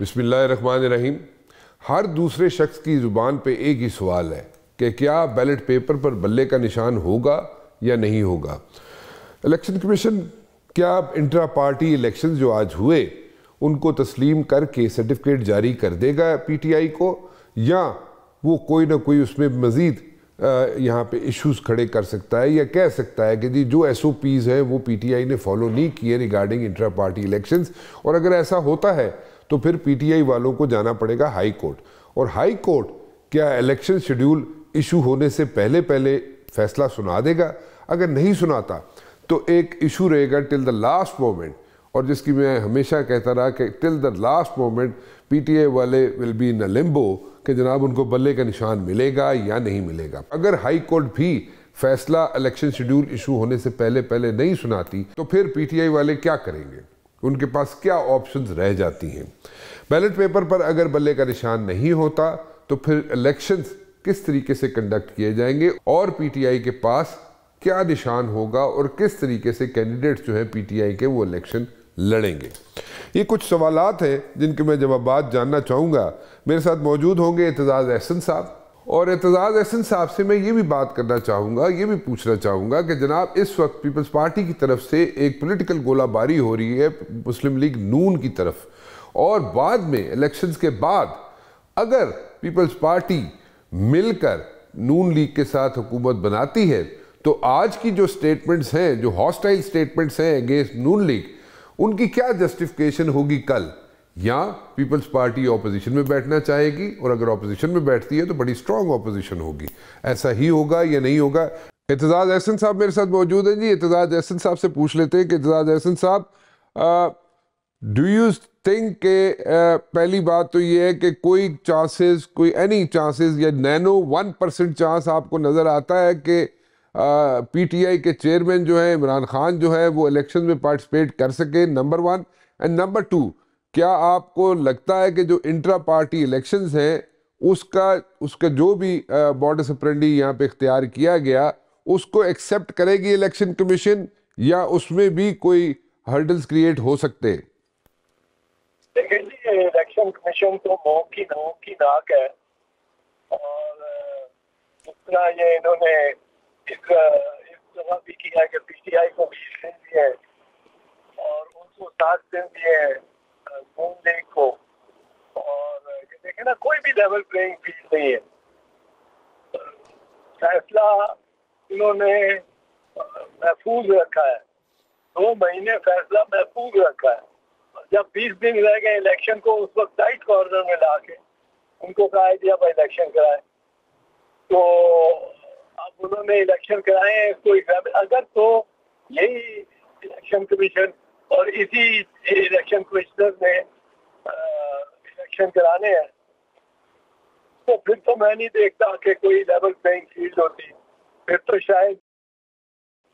بسم اللہ الرحمن الرحیم۔ ہر دوسرے شخص کی زبان پہ ایک ہی سوال ہے کہ کیا بیلٹ پیپر پر بلے کا نشان ہوگا یا نہیں ہوگا۔ الیکشن کمیشن کیا انٹرا پارٹی الیکشن جو آج ہوئے ان کو تسلیم کر کے سرٹیفکیٹ جاری کر دے گا پی ٹی آئی کو، یا وہ کوئی نہ کوئی اس میں مزید یہاں پہ ایشوز کھڑے کر سکتا ہے، یا کہہ سکتا ہے کہ جی جو ایس او پیز ہیں وہ پی ٹی آئی نے فالو نہیں کیے ریگارڈنگ انٹرا پارٹی الیکشنز، اور اگر ایسا ہوتا ہے تو پھر پی ٹی آئی والوں کو جانا پڑے گا ہائی کورٹ، اور ہائی کورٹ کیا الیکشن شیڈیول ایشو ہونے سے پہلے فیصلہ سنا دے گا؟ اگر نہیں سناتا تو ایک ایشو رہے گا ٹل دا لاسٹ مومنٹ، اور جس کی میں ہمیشہ کہتا رہا کہ till the last moment P T I والے ول بی ان لمبو کہ جناب ان کو بلے کا نشان ملے گا یا نہیں ملے گا۔ اگر ہائی کورٹ بھی فیصلہ الیکشن شیڈیول ایشو ہونے سے پہلے نہیں سناتی تو پھر پی ٹی آئی والے کیا کریں گے؟ ان کے پاس کیا آپشنز رہ جاتی ہیں؟ بیلٹ پیپر پر اگر بلے کا نشان نہیں ہوتا تو پھر الیکشنز کس طریقے سے کنڈکٹ کیے جائیں گے، اور پی ٹی آئی کے پاس کیا نشان ہوگا، اور کس طریقے سے کینڈیڈیٹس جو ہیں پی ٹی آئی کے وہ الیکشن لڑیں گے؟ یہ کچھ سوالات ہیں جن کے میں جوابات جاننا چاہوں گا۔ میرے ساتھ موجود ہوں گے اعتزاز احسن صاحب، اور اعتزاز احسن صاحب سے میں یہ بھی بات کرنا چاہوں گا، یہ بھی پوچھنا چاہوں گا کہ جناب اس وقت پیپلز پارٹی کی طرف سے ایک پولیٹیکل گولہ باری ہو رہی ہے مسلم لیگ نون کی طرف، اور بعد میں الیکشنز کے بعد اگر پیپلز پارٹی مل کر نون لیگ کے ساتھ حکومت بناتی ہے تو آج کی جو سٹیٹمنٹس ہیں، جو ہاسٹائل سٹیٹمنٹس ہیں اگینسٹ نون لیگ، ان کی کیا جسٹیفیکیشن ہوگی کل؟ یا پیپلز پارٹی اپوزیشن میں بیٹھنا چاہے گی، اور اگر اپوزیشن میں بیٹھتی ہے تو بڑی سٹرونگ اپوزیشن ہوگی، ایسا ہی ہوگا یا نہیں ہوگا؟ اعتزاز احسن صاحب میرے ساتھ موجود ہیں۔ جی اعتزاز احسن صاحب سے پوچھ لیتے ہیں کہ اعتزاز احسن صاحب، ڈو یو تھنک کہ پہلی بات تو یہ ہے کہ کوئی چانسز، کوئی اینی چانسز یا نینو 1% چانس آپ کو نظر آتا ہے کہ پی ٹی آئی کے چیئرمین جو ہیں عمران خان جو ہے وہ الیکشن میں پارٹیسپیٹ کر سکے، نمبر 1، اینڈ نمبر 2، کیا آپ کو لگتا ہے کہ جو انٹرا پارٹی الیکشنز ہیں اس کا جو بھی ماڈس اپرینڈی یہاں پہ اختیار کیا گیا اس کو ایکسیپٹ کرے گی الیکشن کمیشن، یا اس میں بھی کوئی ہرڈلز کریٹ ہو سکتے ہیں؟ دیکھیں جی، الیکشن کمیشن تو منہ کی ناک ہے، اور جس طرح یہ انہوں نے اس طرح بھی کیا کہ پی ٹی آئی کو 20 دن دیے اور ان کو 7 دن دیے نون لیگ کو، اور یہ دیکھیں نا کوئی بھی لیول پلینگ فیلڈ نہیں ہے، فیصلہ انہوں نے محفوظ رکھا ہے، 2 مہینے فیصلہ محفوظ رکھا ہے۔ جب 20 دن رہ گئے الیکشن کو، اس وقت ٹائٹ کارنر میں لا کے ان کو کہا ہے اب الیکشن کرائے، تو اب انہوں نے الیکشن کرائے ہیں۔ اس کو اگر تو یہی الیکشن کمیشن اور اسی الیکشن کمشنر نے الیکشن کرانے ہیں تو پھر تو میں نہیں دیکھتا کہ کوئی لیول پلینگ فیلڈ ہوتی، پھر تو شاید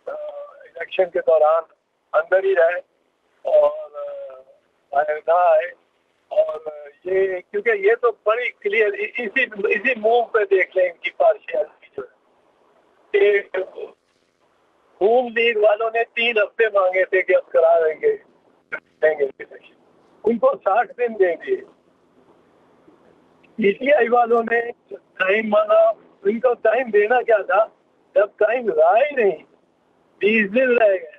الیکشن کے دوران اندر ہی رہے اور نہ آئے، اور یہ کیونکہ یہ تو بڑی کلیئر اسی موو پہ دیکھ لیں ان کی پارشیلٹی جو ہے۔ نون لیگ والوں نے 3 ہفتے مانگے تھے کہ اب کرا دیں گے الیکشن، ان کو 60 دن دیں گے۔ پی ٹی آئی والوں نے ٹائم مانگا، ان کو ٹائم دینا کیا تھا جب ٹائم رہا ہی نہیں، 20 دن رہ گئے،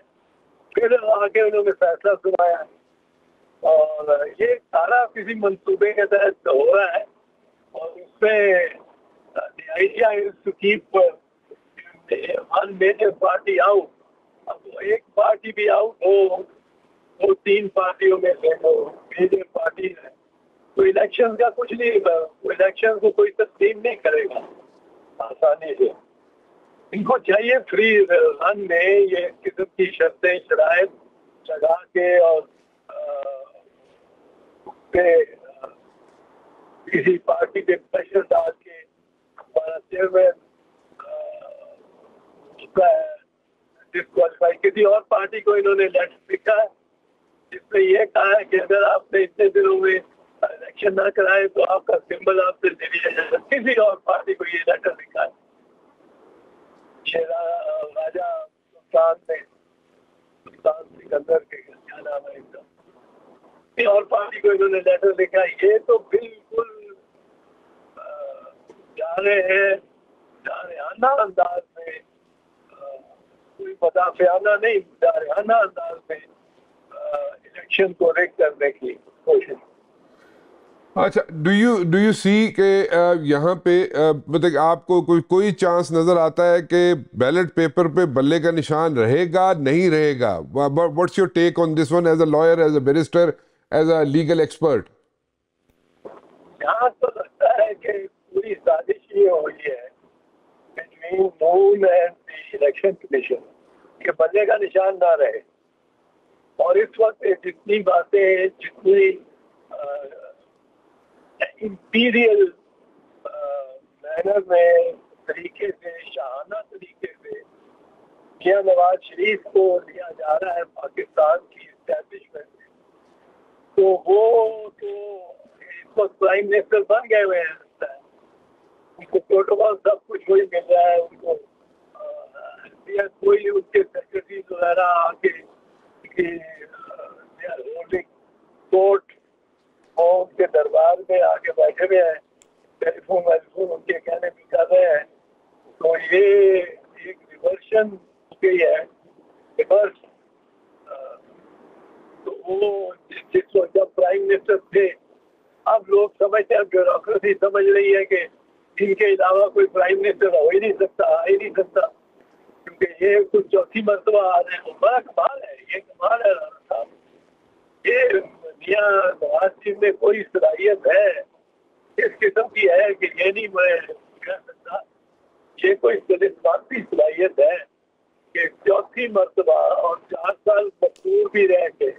پھر آ کے انہوں نے فیصلہ سنایا، اور یہ سارا کسی منصوبے کے تحت ہو رہا ہے، اور اس میں the idea is to keep one major party out۔ اب ایک پارٹی بھی آؤٹ ہو، وہ 3 پارٹیوں میں سے وہ میجر پارٹی ہے، تو الیکشن کا کچھ نہیں، الیکشن کو کوئی تسلیم نہیں کرے گا آسانی سے۔ ان کو چاہیے فری رن میں یہ قسم کی شرطیں شرائط لگا کے، اور کسی پارٹی پہ پریشر ڈال کے ہمارا چیئرمین ڈسکوالیفائی، کسی اور پارٹی کو انہوں نے لیٹر لکھا ہے جس میں یہ کہا ہے کہ اگر آپ نے اتنے دنوں میں الیکشن نہ کرائے تو آپ کا سمبل آپ سے لے لیا جائے گا۔ کسی اور پارٹی کو یہ لیٹر لکھا ہے، راجہ سلطان سکندر کے کیا نام ہے ان کا، اور پارٹی کو انہوں نے لیٹر لکھا. یہ تو بالکل جا رہے ہیں جارحانہ انداز میں, کوئی مدافعانہ نہیں, جارحانہ انداز میں الیکشن کو ریگ کرنے کی کوشش. اچھا, ڈو یو سی کہ یہاں پہ مطلب آپ کو کوئی چانس نظر آتا ہے کہ بیلٹ پیپر پہ بلے کا نشان رہے گا, نہیں رہے گا؟ What's your take on this one as a lawyer, as a barrister, as a legal expert? یہاں تو لگتا ہے کہ پوری سازش یہ ہو رہی ہے بٹوین نون اینڈ دی الیکشن کمیشن کہ بلے کا نشان نہ رہے. اور اس وقت جتنی باتیں, جتنی امپیریل مینر میں, طریقے سے, شاہانہ طریقے سے میاں نواز شریف کو لیا جا رہا ہے پاکستان کی اسٹیبلشمنٹ میں, تو وہ تو اس وقت پرائم منسٹر بن گئے ہوئے ہیں. ان کو پروٹوکال سب کچھ وہی مل رہا ہے. ان کو کوئی ان کے سیکرٹریز وغیرہ آ کے کورٹ ان کے دربار میں آ کے بیٹھے ہوئے ہیں, ٹیلیفون ویلیفون ان کے کہنے بھی کر رہے ہیں. تو یہ ایک ریورشن ہو گئی ہے, ریورس. تو وہ جس وقت جب پرائم منسٹر تھے, اب لوگ سمجھتے ہیں, بیوروکریسی سمجھ رہی ہے کہ ان کے علاوہ کوئی پرائم منسٹر ہو ہی نہیں سکتا, آ ہی نہیں سکتا, کیونکہ یہ کچھ چوتھی مرتبہ آ رہے ہیں. بڑا کمال ہے, یہ کمال ہے رانا صاحب. یہ میاں نواز شریف میں کوئی صلاحیت ہے اس قسم کی ہے کہ یہ نہیں میں کہہ سکتا. یہ کوئی ذاتی صلاحیت ہے کہ چوتھی مرتبہ اور 4 سال مقرور بھی رہ کے,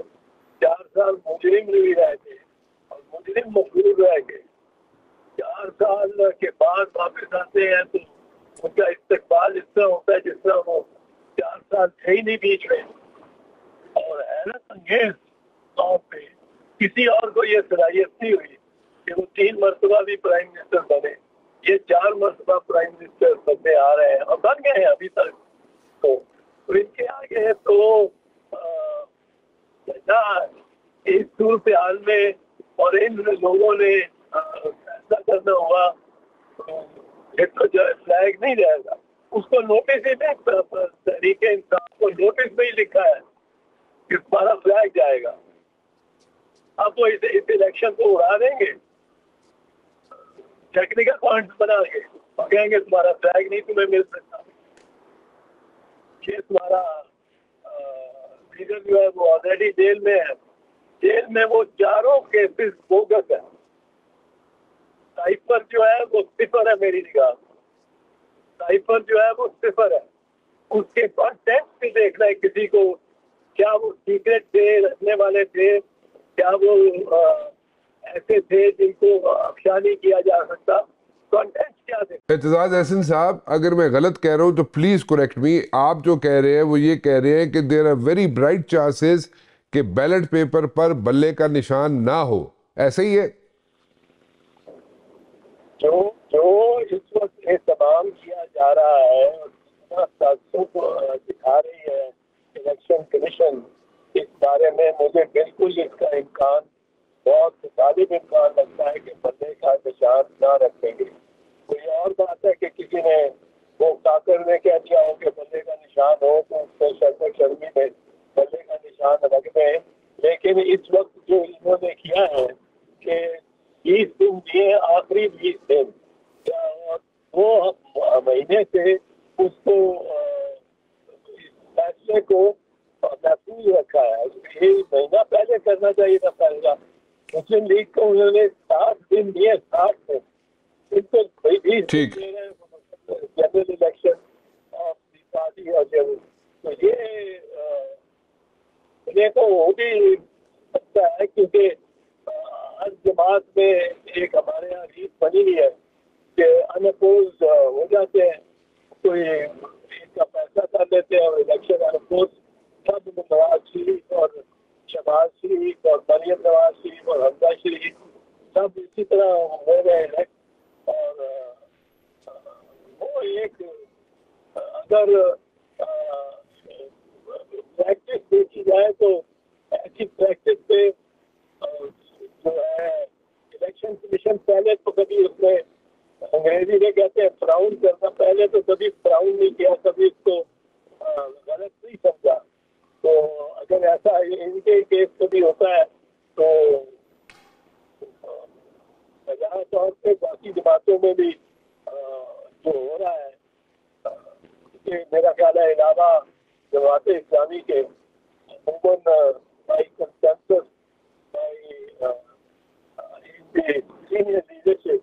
4 سال مجرم بھی رہ کے, اور مجرم مقرور رہ کے 4 سال کے بعد واپس آتے ہیں تو ان کا استقبال اس طرح ہوتا ہے جس طرح وہ 4 سال تھے ہی نہیں بیچ میں. اور حیرت انگیز طور پہ کسی اور کو یہ صلاحیت نہیں ہوئی کہ وہ 3 مرتبہ بھی پرائم منسٹر بنے. یہ 4 مرتبہ پرائم منسٹر بننے آ رہے ہیں اور بن گئے ہیں ابھی تک. تو ان کے آگے تو اس صورتحال میں اور ان لوگوں نے فیصلہ کرنا ہوا ایک تو فلیگ نہیں رہے گا. اس کو نوٹس ہی میں تحریک انصاف کو نوٹس میں ہی لکھا ہے کہ تمہارا فلیگ جائے گا. اب وہ اس الیکشن کو اڑا دیں گے, ٹیکنیکل پوائنٹس بنا کے اور کہیں گے تمہارا فلیگ نہیں تمہیں مل سکتا. یہ تمہارا لیڈر جو ہے وہ آلریڈی جیل میں ہے. جیل میں وہ 4 کیسز بوگس ہیں. سائفر جو ہے وہ 0 ہے میری نگاہ. سائفر جو ہے وہ 0 ہے. اس کے کانٹینٹ بھی دیکھنا ہے کسی کو, کیا وہ سیکرٹ تھے, رکھنے والے تھے, کیا وہ ایسے تھے جن کو افشا نہیں کیا جا سکتا. کانٹینٹ کیا تھے. اعتزاز احسن صاحب, اگر میں غلط کہہ رہا ہوں تو پلیز کریکٹ می. آپ جو کہہ رہے ہیں وہ یہ کہہ رہے ہیں کہ there are very bright chances کہ بیلٹ پیپر پر بلے کا نشان نہ ہو, ایسا ہی ہے؟ جو اس وقت اہتمام کیا جا رہا ہے اور جتنا تعصب دکھا رہی ہے الیکشن کمیشن اس بارے میں, مجھے بالکل اس کا امکان, بہت غالب امکان لگتا ہے کہ بلے کا نشان نہ رکھیں گے. کوئی اور بات ہے کہ کسی نے وہ کاکر نے کہہ دیا ہو کہ بلے کا نشان ہو تو اس سے شرم شرمی میں بلے کا نشان رکھ دیں. لیکن اس وقت جو انہوں نے کیا ہے کہ 20 دن دیے, آخری 20 دن, وہ مہینے سے اس کو فیصلے کو محفوظ رکھا ہے. یہ مہینہ پہلے کرنا چاہیے تھا فیصلہ. مسلم لیگ کو انہوں نے 60 دن دیے, 60 دن. ان کو کوئی بھی general election of the party اور جنرل, تو یہ تو ہو بھی سکتا ہے کیونکہ ہر جماعت میں ایک ہمارے یہاں ریت بنی ہوئی ہے کہ ان اپوز ہو جاتے ہیں, کوئی ان کا فیصلہ کر لیتے ہیں اور الیکشن ان اپوز سب نواز شریف اور شہباز شریف اور مریم نواز شریف اور حمزہ شریف سب اسی طرح ہو رہے ہیں. اور وہ ایک اگر پریکٹس دیکھی جائے تو ایسی پریکٹس پہ انگریزی میں کہتے ہیں فراؤن کرنا. پہلے تو کبھی فراؤن نہیں کیا, کبھی اس کو غلط نہیں سمجھا. تو اگر ایسا ان کے کیس کبھی ہوتا ہے تو جہاں طور پہ باقی جماعتوں میں بھی جو ہو رہا ہے کہ میرا خیال ہے علاوہ جماعت اسلامی کے عموماً by consensus by senior leadership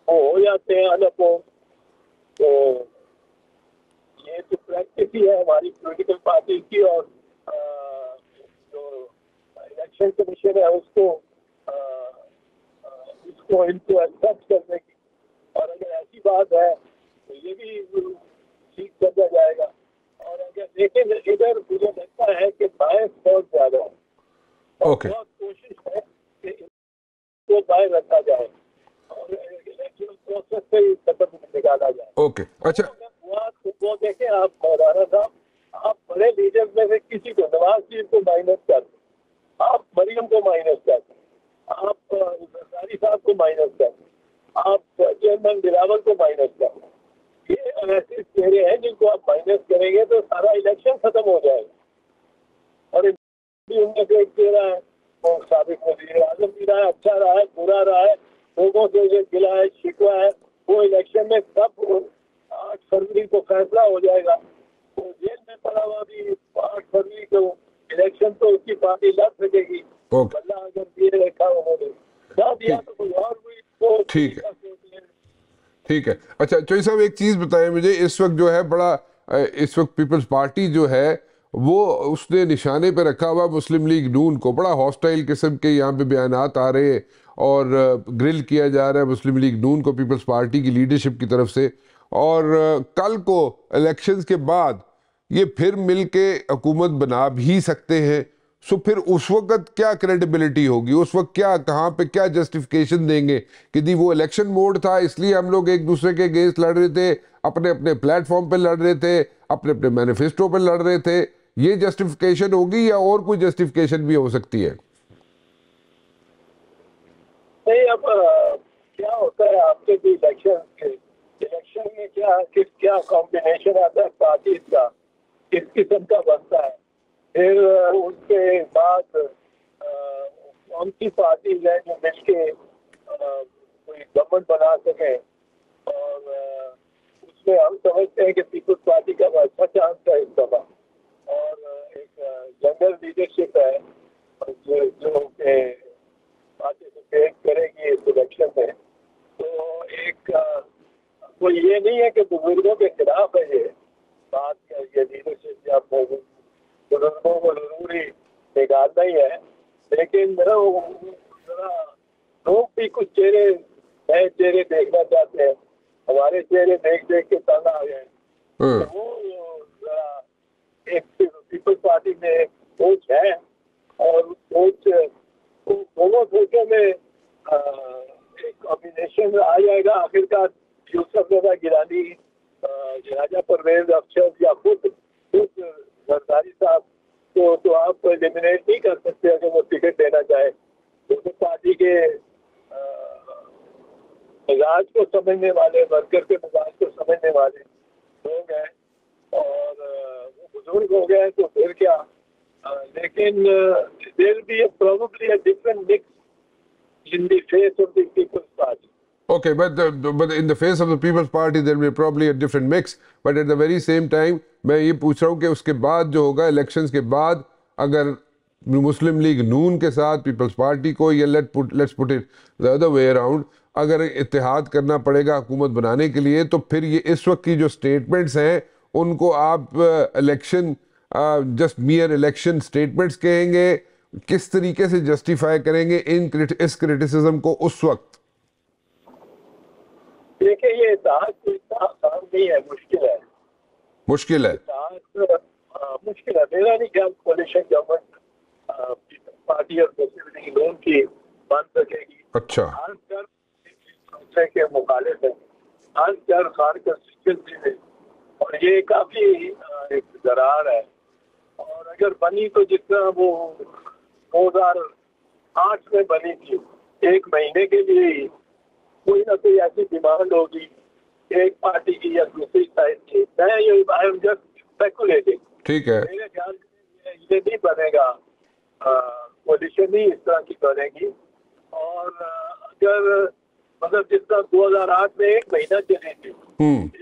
وہ ہو جاتے ہیں الاپوز. تو یہ تو پریکٹس ہی ہے ہماری پولیٹیکل پارٹی کی, اور جو الیکشن کمیشن ہے اس کو ان کو ایکسپٹ کرنے کی. اور اگر ایسی بات ہے تو یہ بھی ٹھیک سمجھا جائے گا. اور اگر لیکن ادھر مجھے لگتا ہے کہ باعث بہت زیادہ ہے اور بہت کوشش ہے کہ ان کو باہر رکھا جائے اور الیکشن پروسیس سے ہی ختم نکالا جائے. اوکے اچھا وہ دیکھیں آپ مولانا صاحب, آپ بڑے لیڈر میں سے کسی کو نواز شریف کو مائنس کر دیں, آپ مریم کو مائنس کر دیں, آپ زرداری صاحب کو مائنس کر دیں, آپ چیئرمین بلاول کو مائنس کر دیں. یہ ایسے چہرے ہیں جن کو آپ مائنس کریں گے تو سارا الیکشن ختم ہو جائے گا. اور ان میں سے ایک چہرہ ہے وہ سابق وزیر اعظم بھی رہا ہے, اچھا رہا ہے, برا رہا ہے, لوگوں سے جو گلا ہے شکوا ہے, وہ الیکشن میں سب 8 فروری کو فیصلہ ہو جائے گا. وہ جیل میں پڑا ہوا بھی 8 فروری کو الیکشن تو اس کی پارٹی لڑ سکے گی. اللہ اگر یہ رکھا انہوں نے نہ دیا تو کوئی اور بھی. ٹھیک ہے ٹھیک ہے. اچھا چوئی صاحب ایک چیز بتائیں مجھے, اس وقت جو ہے بڑا اس وقت پیپلز پارٹی جو ہے وہ اس نے نشانے پہ رکھا ہوا مسلم لیگ نون کو. بڑا ہاسٹائل قسم کے یہاں پہ بیانات آ رہے ہیں اور گرل کیا جا رہا ہے مسلم لیگ نون کو پیپلز پارٹی کی لیڈرشپ کی طرف سے. اور کل کو الیکشنز کے بعد یہ پھر مل کے حکومت بنا بھی سکتے ہیں. سو پھر اس وقت کیا کریڈیبلٹی ہوگی, اس وقت کیا کہاں پہ کیا جسٹیفیکیشن دیں گے کہ دی وہ الیکشن موڈ تھا اس لیے ہم لوگ ایک دوسرے کے اگینسٹ لڑ رہے تھے, اپنے اپنے پلیٹ فارم پہ لڑ رہے تھے, اپنے اپنے مینیفیسٹو پہ لڑ رہے تھے. یہ جسٹیفیکیشن ہوگی یا اور کوئی جسٹیفیکیشن بھی ہو سکتی ہے؟ نہیں, اب کیا ہوتا ہے آپ کے بھی الیکشن میں کیا کمبینیشن آتا ہے پارٹیز کا, کس قسم کا بنتا ہے. پھر اس کے بعد کون سی پارٹیز ہیں جو مل کے کوئی گورنمنٹ بنا سکیں. اور اس میں ہم سمجھتے ہیں کہ پیپلز پارٹی کا اچھا چانس ہے اس دفعہ. اور ایک جنرل لیڈرشپ ہے جو کہ پارٹیسپیٹ کرے گی اس الیکشن میں. تو ایک کوئی یہ نہیں ہے کہ بزرگوں کے خلاف ہے یہ بات, یہ لیڈرشپ یا بزرگوں کو ضروری نکالنا ہی ہے. لیکن ذرا لوگ بھی کچھ چہرے نئے چہرے دیکھنا چاہتے ہیں. ہمارے چہرے دیکھ کے تنگ آ گئے. وہ ذرا ایک پیپلز پارٹی میں ایک سوچ ہے اور سوچ دونوں سوچوں میں ایک کمبینیشن آ جائے گا. آخرکار یوسف رضا گیلانی, راجہ پرویز افسر یا خود زرداری صاحب کو تو آپ ایلیمنیٹ نہیں کر سکتے اگر وہ ٹکٹ دینا چاہے. دوسری پارٹی کے مزاج کو سمجھنے والے, ورکر کے مزاج کو سمجھنے والے لوگ ہیں اور وہ بزرگ ہو گئے تو پھر کیا. لیکن there will be probably a different mix in the face of the People's Party. Okay, but in the face of the People's Party there will be probably a different mix, but at the very same time میں یہ پوچھ رہا ہوں کہ اس کے بعد جو ہوگا الیکشنز کے بعد اگر مسلم لیگ نون کے ساتھ پیپلز پارٹی کو یا let's put it the other way around اگر اتحاد کرنا پڑے گا حکومت بنانے کے لیے تو پھر یہ اس وقت کی جو سٹیٹمنٹس ہیں ان کو آپ election just mere election statements کہیں گے, کس طریقے سے جسٹیفائی کریں گے اس کریٹیسزم کو اس وقت؟ دیکھیں یہ اتحاد کوئی آسان نہیں ہے, مشکل ہے. مشکل ہے مشکل ہے. میرا نہیں خیال کولیشن گورنمنٹ پارٹی اور مسلم لیگ نون کی بن سکے گی. اچھا خاص کر دوسرے کے مخالف ہے, خاص کر کانسٹیٹوئنسی میں, اور یہ کافی ایک درار ہے. اور اگر بنی تو جس طرح وہ 2008 میں بنی تھی, 1 مہینے کے لیے ہی کوئی نہ کوئی ایسی ڈیمانڈ ہوگی ایک پارٹی کی یا دوسری سائڈ کی. میں آئی ایم جسٹ اسپیکولیٹنگ. ٹھیک ہے, میرے خیال میں یہ نہیں بنے گا, پوزیشن نہیں اس طرح کی بنے گی. اور اگر مطلب جس طرح 2008 میں 1 مہینہ چلی تھی,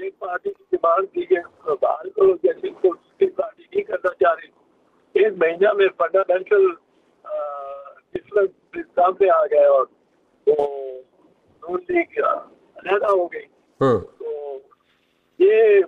ایک پارٹی کی ڈیمانڈ کی کہ بحال کرو, جیسے دوسری پارٹی نہیں کرنا چاہ رہی, 1 مہینہ میں فنڈامنٹل ڈفرنس سامنے آ گئے اور وہ نون لیگ علیحدہ ہو گئی. تو یہ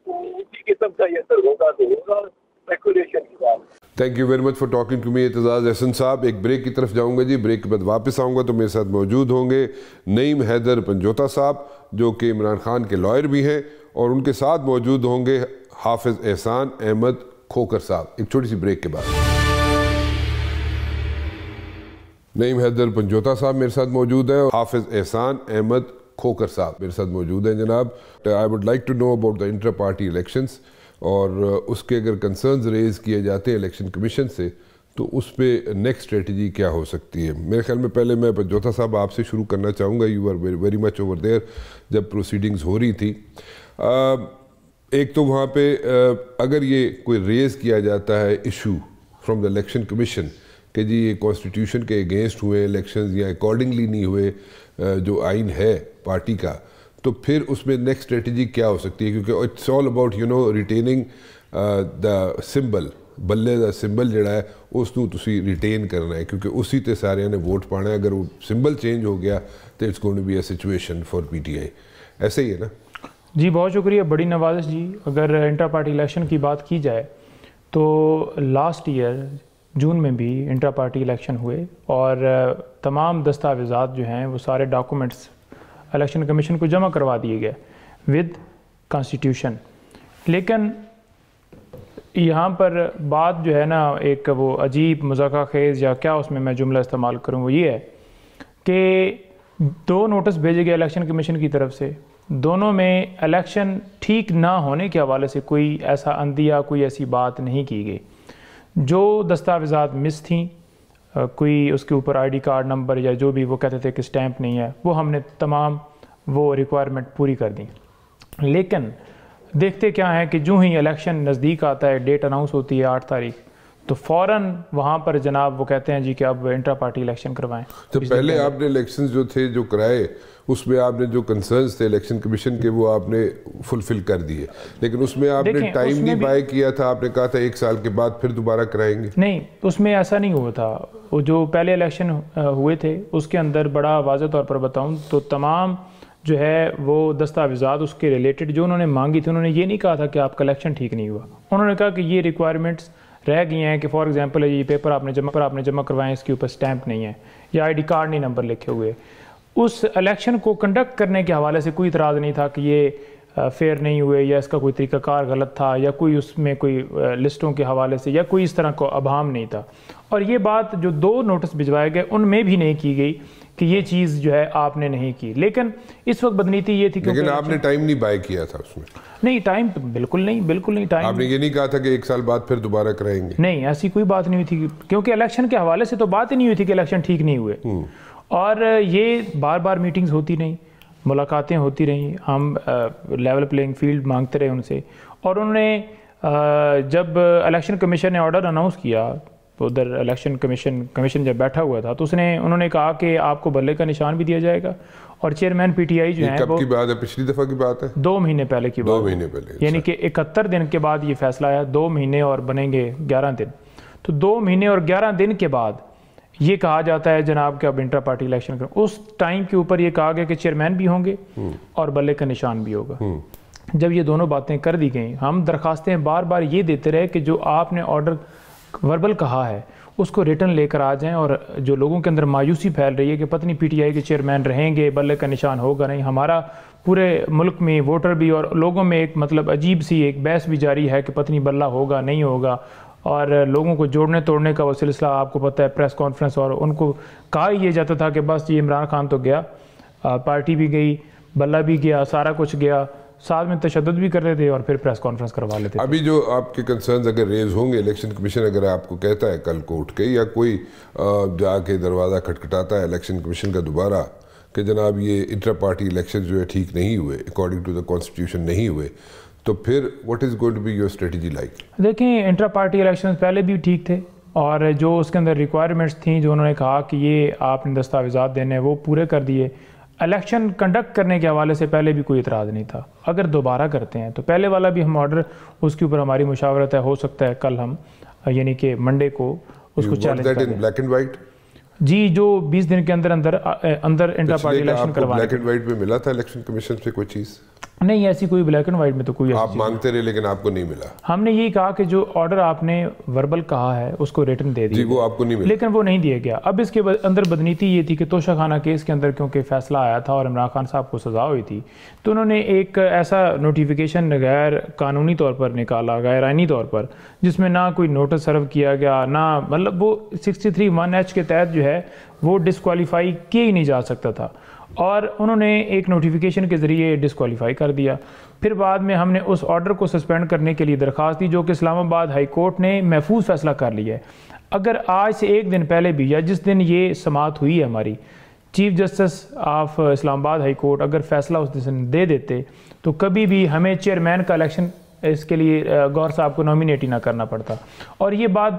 اسی قسم کا یہ اثر ہوگا تو ہوگا, اسپیکولیشن کی بات. Thank you very much for talking to me Aitzaz Ahsan صاحب. ایک بریک کی طرف جاؤں گا جی, بریک کے بعد واپس آؤں گا تو میرے ساتھ موجود ہوں گے نعیم حیدر پنجوتا صاحب جو کہ عمران خان کے لائر بھی ہیں, اور ان کے ساتھ موجود ہوں گے حافظ احسان احمد کھوکر صاحب. ایک چھوٹی سی بریک کے بعد. نعیم حیدر پنجوتا صاحب میرے ساتھ موجود ہیں, حافظ احسان احمد کھوکر صاحب میرے ساتھ موجود ہیں. جناب, I would like to know about the inter party elections, اور اس کے اگر کنسرنز ریز کیے جاتے ہیں الیکشن کمیشن سے تو اس پہ نیکسٹ اسٹریٹجی کیا ہو سکتی ہے؟ میرے خیال میں پہلے میں پنجوتا صاحب آپ سے شروع کرنا چاہوں گا. You are very much over there جب پروسیڈنگز ہو رہی تھی. ایک تو وہاں پہ اگر یہ کوئی ریز کیا جاتا ہے issue from the election commission کہ جی یہ کانسٹیٹیوشن کے اگینسٹ ہوئے الیکشنز یا اکارڈنگلی نہیں ہوئے جو آئین ہے پارٹی کا, تو پھر اس میں نیکسٹ اسٹریٹجی کیا ہو سکتی ہے؟ کیونکہ it's all about retaining the symbol, بلے دا سمبل جڑا ہے اس نو تسی ریٹین کرنا ہے, کیونکہ اسی تے سارے نے ووٹ پانا ہے. اگر وہ سمبل چینج ہو گیا تو it's going to be a situation for P T I. ایسے ہی ہے نا جی؟ بہت شکریہ, بڑی نوازش جی. اگر انٹر پارٹی الیکشن کی بات کی جائے تو لاسٹ ایئر جون میں بھی انٹر پارٹی الیکشن ہوئے, اور تمام دستاویزات جو ہیں وہ سارے ڈاکومنٹس الیکشن کمیشن کو جمع کروا دیے گئے ود کانسٹیٹیوشن. لیکن یہاں پر بات جو ہے نا ایک وہ عجیب مذاکرہ خیز یا کیا اس میں جملہ استعمال کروں, وہ یہ ہے کہ 2 نوٹس بھیجے گئے الیکشن کمیشن کی طرف سے, دونوں میں الیکشن ٹھیک نہ ہونے کے حوالے سے کوئی ایسا اندیہ, کوئی ایسی بات نہیں کی گئی. جو دستاویزات مس تھیں, کوئی اس کے اوپر آئی ڈی کارڈ نمبر یا جو بھی وہ کہتے تھے کہ سٹیمپ نہیں ہے, وہ ہم نے تمام وہ ریکوائرمنٹ پوری کر دیں. لیکن دیکھتے کیا ہیں کہ جو ہی الیکشن نزدیک آتا ہے, ڈیٹ اناؤنس ہوتی ہے 8 تاریخ, تو فوراً وہاں پر جناب وہ کہتے ہیں جی کہ اب انٹر پارٹی الیکشن کروائیں. تو پہلے آپ نے الیکشنز جو تھے جو کرائے اس میں آپ نے جو کنسرنز تھے الیکشن کمیشن کے وہ آپ نے فلفل کر دیے, لیکن اس میں آپ نے ٹائم نہیں بائی کیا تھا. آپ نے کہا تھا 1 سال کے بعد پھر دوبارہ کرائیں گے. نہیں, اس میں ایسا نہیں ہوا تھا. وہ جو پہلے الیکشن ہوئے تھے اس کے اندر بڑا واضح طور پر بتاؤں تو تمام جو ہے وہ دستاویزات اس کے ریلیٹڈ جو انہوں نے مانگی تھی, انہوں نے یہ نہیں کہا تھا کہ آپ کا الیکشن ٹھیک نہیں ہوا. انہوں نے کہا کہ یہ ریکوائرمنٹس رہ گئی ہیں کہ فار ایگزامپل یہ پیپر آپ نے جمع کروائیں, اس کے اوپر سٹیمپ نہیں ہے یا آئی ڈی کارڈ نہیں نمبر لکھے ہوئے. اس الیکشن کو کنڈکٹ کرنے کے حوالے سے کوئی اعتراض نہیں تھا کہ یہ فیئر نہیں ہوئے یا اس کا کوئی طریقہ کار غلط تھا یا کوئی اس میں کوئی لسٹوں کے حوالے سے یا کوئی اس طرح کو ابہام نہیں تھا. اور یہ بات جو 2 نوٹس بھجوائے گئے ان میں بھی نہیں کی گئی کہ یہ چیز جو ہے آپ نے نہیں کی. لیکن اس وقت بدنیتی یہ تھی کہ لیکن آپ نے ٹائم نہیں بائی کیا تھا اس میں. نہیں, ٹائم بالکل نہیں ٹائم. آپ نے یہ نہیں کہا تھا کہ 1 سال بعد پھر دوبارہ کرائیں گے. نہیں, ایسی کوئی بات نہیں ہوئی تھی, کیونکہ الیکشن کے حوالے سے تو بات ہی نہیں ہوئی تھی کہ الیکشن ٹھیک نہیں ہوئے. اور یہ بار بار میٹنگز ہوتی رہیں, ملاقاتیں ہوتی رہیں, ہم لیول پلینگ فیلڈ مانگتے رہے ان سے. اور انہوں نے جب الیکشن کمیشن نے آرڈر اناؤنس کیا ادھر الیکشن کمیشن جب بیٹھا ہوا تھا تو انہوں نے کہا کہ آپ کو بلے کا نشان بھی دیا جائے گا. اور چیئرمین پی ٹی آئی جو ہیں, کب کی بات ہے؟ پچھلی دفعہ کی بات ہے, 2 مہینے پہلے کی بات. 2 مہینے پہلے, یعنی کہ 71 دن کے بعد یہ فیصلہ آیا. 2 مہینے اور بنیں گے 11 دن. تو 2 مہینے اور 11 دن کے بعد یہ کہا جاتا ہے جناب کہ اب انٹر پارٹی الیکشن کریں. اس ٹائم کے اوپر یہ کہا گیا کہ چیئرمین بھی ہوں گے اور بلے کا نشان بھی ہوگا. جب یہ دونوں باتیں کر دی گئیں, ہم درخواستیں بار بار یہ دیتے رہے کہ جو آپ نے آرڈر وربل کہا ہے اس کو ریٹن لے کر آ جائیں. اور جو لوگوں کے اندر مایوسی پھیل رہی ہے کہ پتہ نہیں پی ٹی آئی کے چیئرمین رہیں گے, بلے کا نشان ہوگا نہیں, ہمارا پورے ملک میں ووٹر بھی اور لوگوں میں ایک مطلب عجیب سی ایک بحث بھی جاری ہے کہ پتہ نہیں بلہ ہوگا نہیں ہوگا. اور لوگوں کو جوڑنے توڑنے کا وہ سلسلہ آپ کو پتہ ہے, پریس کانفرنس, اور ان کو کہا یہ جاتا تھا کہ بس یہ عمران خان تو گیا, پارٹی بھی گئی, بلہ بھی گیا, سارا کچھ گیا, ساتھ میں تشدد بھی کر رہے تھے اور پھر پریس کانفرنس کروا لیتے. ابھی جو آپ کے کنسرنز اگر ریز ہوں گے, الیکشن کمیشن اگر آپ کو کہتا ہے کل کو اٹھ کے یا کوئی جا کے دروازہ کھٹکھٹاتا ہے الیکشن کمیشن کا دوبارہ کہ جناب یہ انٹرا پارٹی الیکشن جو ہے ٹھیک نہیں ہوئے، اکارڈنگ ٹو دا کانسٹیٹیوشن نہیں ہوئے، تو پھر what is going to be your strategy like? دیکھیں انٹرا پارٹی الیکشن پہلے بھی ٹھیک تھے، اور جو اس کے اندر ریکوائرمنٹس تھیں جو انہوں نے کہا کہ یہ آپ نے دستاویزات دینے ہیں وہ پورے کر دیے. الیکشن کنڈکٹ کرنے کے حوالے سے پہلے بھی کوئی اعتراض نہیں تھا. اگر دوبارہ کرتے ہیں تو پہلے والا بھی ہم آرڈر، اس کے اوپر ہماری مشاورت ہے، ہو سکتا ہے کل ہم یعنی کہ منڈے کو اس کو چیلنج کریں. Black and white? جی، جو 20 دن کے اندر انٹرا پارٹی الیکشن کروانا. بلیک اینڈ وائٹ میں ملا تھا الیکشن کمیشن سے کوئی چیز؟ نہیں، ایسی کوئی بلیک اینڈ وائٹ میں تو کوئی آپ مانگتے رہے لیکن آپ کو نہیں ملا. ہم نے یہی کہا کہ جو آرڈر آپ نے وربل کہا ہے اس کو ریٹن دے دیا. جی، وہ آپ کو نہیں ملا، لیکن وہ نہیں دیا گیا. اب اس کے اندر بدنیتی یہ تھی کہ توشہ خانہ کیس کے اندر کیونکہ فیصلہ آیا تھا اور عمران خان صاحب کو سزا ہوئی تھی، تو انہوں نے ایک ایسا نوٹیفیکیشن غیر قانونی طور پر نکالا، غیر آئینی طور پر، جس میں نہ کوئی نوٹس سرو کیا گیا، نہ مطلب وہ 63(1)(h) کے تحت جو ہے وہ ڈسکوالیفائی کیا ہی نہیں جا سکتا تھا، اور انہوں نے ایک نوٹیفیکیشن کے ذریعے ڈسکوالیفائی کر دیا. پھر بعد میں ہم نے اس آرڈر کو سسپینڈ کرنے کے لیے درخواست دی، جو کہ اسلام آباد ہائی کورٹ نے محفوظ فیصلہ کر لیا ہے. اگر آج سے ایک دن پہلے بھی، یا جس دن یہ سماعت ہوئی ہے ہماری، چیف جسٹس آف اسلام آباد ہائی کورٹ اگر فیصلہ اس دن دے دیتے تو کبھی بھی ہمیں چیئرمین کا الیکشن اس کے لیے گور صاحب کو نامینیٹ ہی نہ کرنا پڑتا. اور یہ بات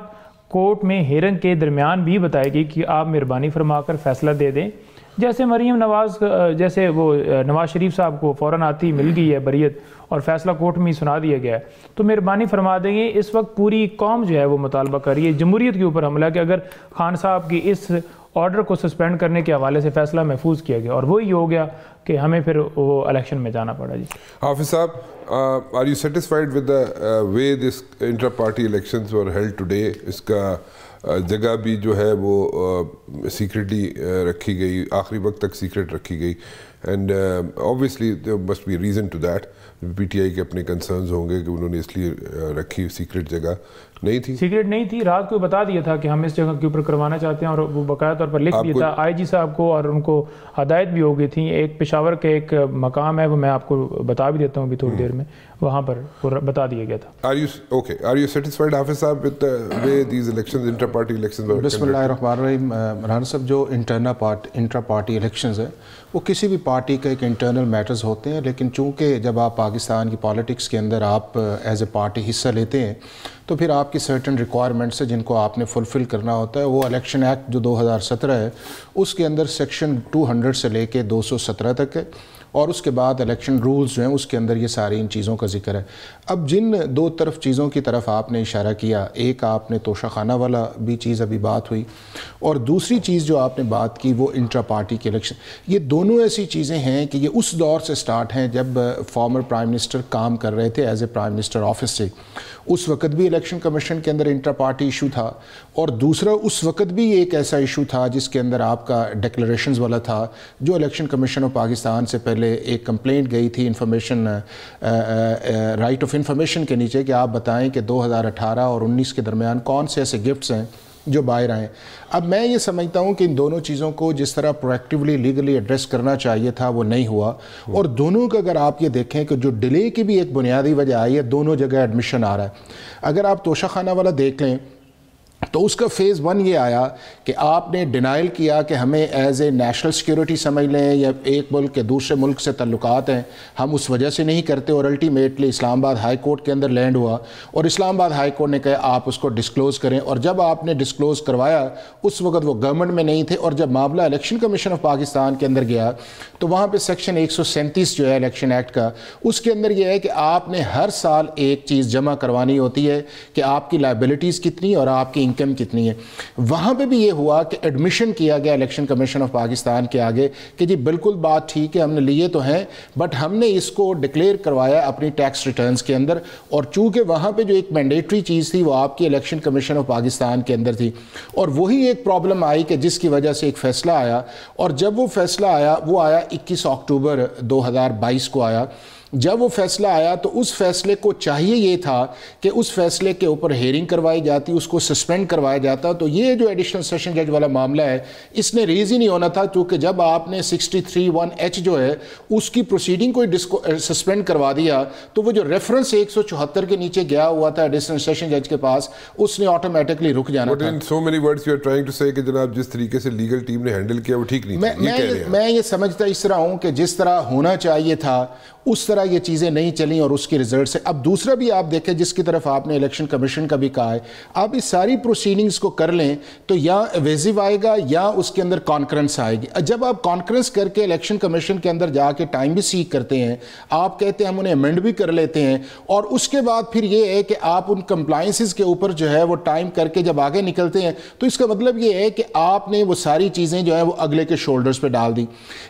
کورٹ میں ہیرنگ کے درمیان بھی بتائی گئی کہ آپ مہربانی فرما کر فیصلہ دے دیں. جیسے مریم نواز، جیسے وہ نواز شریف صاحب کو فوراً آتی مل گئی ہے بریت اور فیصلہ کورٹ میں ہی سنا دیا گیا ہے، تو مہربانی فرما دیں گے. اس وقت پوری قوم جو ہے وہ مطالبہ کر رہی ہے، جمہوریت کے اوپر حملہ، کہ اگر خان صاحب کی اس آرڈر کو سسپینڈ کرنے کے حوالے سے فیصلہ محفوظ کیا گیا، اور وہی ہو گیا کہ ہمیں پھر وہ الیکشن میں جانا پڑا. جی حافظ صاحب، are you satisfied with the way this inter party elections were held today? اس کا جگہ بھی جو ہے وہ سیکرٹلی رکھی گئی، آخری وقت تک سیکرٹ رکھی گئی، and obviously there must be a reason to that. P T آئی کے اپنے کنسرنز ہوں گے کہ انہوں نے اس لیے رکھی. سیکرٹ جگہ نہیں تھی، سیکرٹ نہیں تھی. رات کو بتا دیا تھا کہ ہم اس جگہ کے اوپر کروانا چاہتے ہیں، اور وہ باقاعدہ طور پر لکھ دیا تھا آئی جی صاحب کو، اور ان کو ہدایت بھی ہو گئی تھی. ایک پشاور کے ایک مقام ہے، وہ میں آپ کو بتا بھی دیتا ہوں ابھی تھوڑی دیر میں، وہاں پر بتا دیا گیا تھا. Are you satisfied حافظ صاحب with the way these elections, inter party elections were? بسم اللہ الرحمن الرحیم. رانا صاحب، جو انٹرا پارٹی الیکشنز ہیں وہ کسی بھی پارٹی کا ایک انٹرنل میٹرز ہوتے ہیں، لیکن چونکہ جب آپ پاکستان کی پالیٹکس کے اندر آپ ایز اے پارٹی حصہ لیتے ہیں تو پھر آپ کی سرٹن ریکوائرمنٹس ہیں جن کو آپ نے فلفل کرنا ہوتا ہے. وہ الیکشن ایکٹ جو 2017 ہے اس کے اندر سیکشن 200 سے لے کے 217 تک ہے، اور اس کے بعد الیکشن رولز جو ہیں اس کے اندر یہ ساری ان چیزوں کا ذکر ہے. اب جن دو طرف چیزوں کی طرف آپ نے اشارہ کیا، ایک آپ نے توشہ خانہ والا بھی چیز ابھی بات ہوئی، اور دوسری چیز جو آپ نے بات کی وہ انٹرا پارٹی کے الیکشن. یہ دونوں ایسی چیزیں ہیں کہ یہ اس دور سے سٹارٹ ہیں جب فارمر پرائم منسٹر کام کر رہے تھے as a prime minister office سے. اس وقت بھی الیکشن کمیشن کے اندر انٹرا پارٹی ایشو تھا، اور دوسرا اس وقت بھی ایک ایسا ایشو تھا جس کے اندر آپ کا ڈیکلریشنز والا تھا، جو الیکشن کمیشن آف پاکستان سے پہلے ایک کمپلینٹ گئی تھی انفارمیشن رائٹ آف انفارمیشن کے نیچے کہ آپ بتائیں کہ 2018 اور 19 کے درمیان کون سے ایسے گفٹس ہیں جو باہر آئیں. اب میں یہ سمجھتا ہوں کہ ان دونوں چیزوں کو جس طرح پرویکٹیولی لیگلی ایڈریس کرنا چاہیے تھا وہ نہیں ہوا، اور دونوں کا اگر آپ یہ دیکھیں کہ جو ڈیلے کی بھی ایک بنیادی وجہ آئی ہے، دونوں جگہ ایڈمیشن آ رہا ہے. اگر آپ توشہ خانہ والا دیکھ لیں تو اس کا فیز 1 یہ آیا کہ آپ نے ڈینائل کیا کہ ہمیں ایز اے نیشنل سیکیورٹی سمجھ لیں یا ایک ملک کے دوسرے ملک سے تعلقات ہیں، ہم اس وجہ سے نہیں کرتے، اور الٹیمیٹلی اسلام آباد ہائی کورٹ کے اندر لینڈ ہوا، اور اسلام آباد ہائی کورٹ نے کہا آپ اس کو ڈسکلوز کریں. اور جب آپ نے ڈسکلوز کروایا اس وقت وہ گورنمنٹ میں نہیں تھے، اور جب معاملہ الیکشن کمیشن آف پاکستان کے اندر گیا تو وہاں پہ سیکشن 137 جو ہے الیکشن ایکٹ کا، اس کے اندر یہ ہے کہ آپ نے ہر سال ایک چیز جمع کروانی ہوتی ہے کہ آپ کی لائبلٹیز کتنی اور آپ کی انکم کتنی ہے. وہاں پہ بھی یہ ہوا کہ ایڈمیشن کیا گیا الیکشن کمیشن آف پاکستان کے آگے کہ جی بالکل بات ٹھیک ہے، ہم نے لیے تو ہیں بٹ ہم نے اس کو ڈکلیئر کروایا اپنی ٹیکس ریٹرنز کے اندر. اور چونکہ وہاں پہ جو ایک مینڈیٹری چیز تھی وہ آپ کی الیکشن کمیشن آف پاکستان کے اندر تھی، اور وہی ایک پرابلم آئی کہ جس کی وجہ سے ایک فیصلہ آیا، اور جب وہ فیصلہ آیا وہ آیا 21 اکتوبر 2022 کو آیا. جب وہ فیصلہ آیا تو اس فیصلے کو چاہیے یہ تھا کہ اس فیصلے کے اوپر ہیئرنگ کروائی جاتی، اس کو سسپینڈ کروایا جاتا. تو یہ جو ایڈیشنل سیشن جج والا معاملہ ہے اس نے ریز ہی نہیں ہونا تھا، کیونکہ جب آپ نے 63(1)H جو ہے اس کی پروسیڈنگ کو سسپینڈ کروا دیا تو وہ جو ریفرنس 174 کے نیچے گیا ہوا تھا ایڈیشنل سیشن جج کے پاس، اس نے آٹومیٹکلی رک جانا تھا. so many words you are trying to say کہ جناب جس طریقے سے لیگل ٹیم نے ہینڈل کیا وہ ٹھیک نہیں تھا. میں یہ سمجھتا اس طرح ہوں کہ جس طرح ہونا چاہیے تھا اس طرح یہ چیزیں نہیں چلیں اور اس کی ریزلٹ سے. اب دوسرا بھی آپ دیکھیں جس کی طرف آپ نے الیکشن کمیشن کا بھی کہا ہے، آپ اس ساری پروسیڈنگز کو کر لیں تو یا ویزیو آئے گا یا اس کے اندر کانکرنس آئے گی. جب آپ کانکرنس کر کے الیکشن کمیشن کے اندر جا کے ٹائم بھی سیک کرتے ہیں، آپ کہتے ہیں ہم انہیں امینڈ بھی کر لیتے ہیں، اور اس کے بعد پھر یہ ہے کہ آپ ان کمپلائنسز کے اوپر جو ہے وہ ٹائم کر کے جب آگے نکلتے ہیں، تو اس کا مطلب یہ ہے کہ آپ نے وہ ساری چیزیں جو ہیں وہ اگلے کے شولڈرز پہ ڈال دی.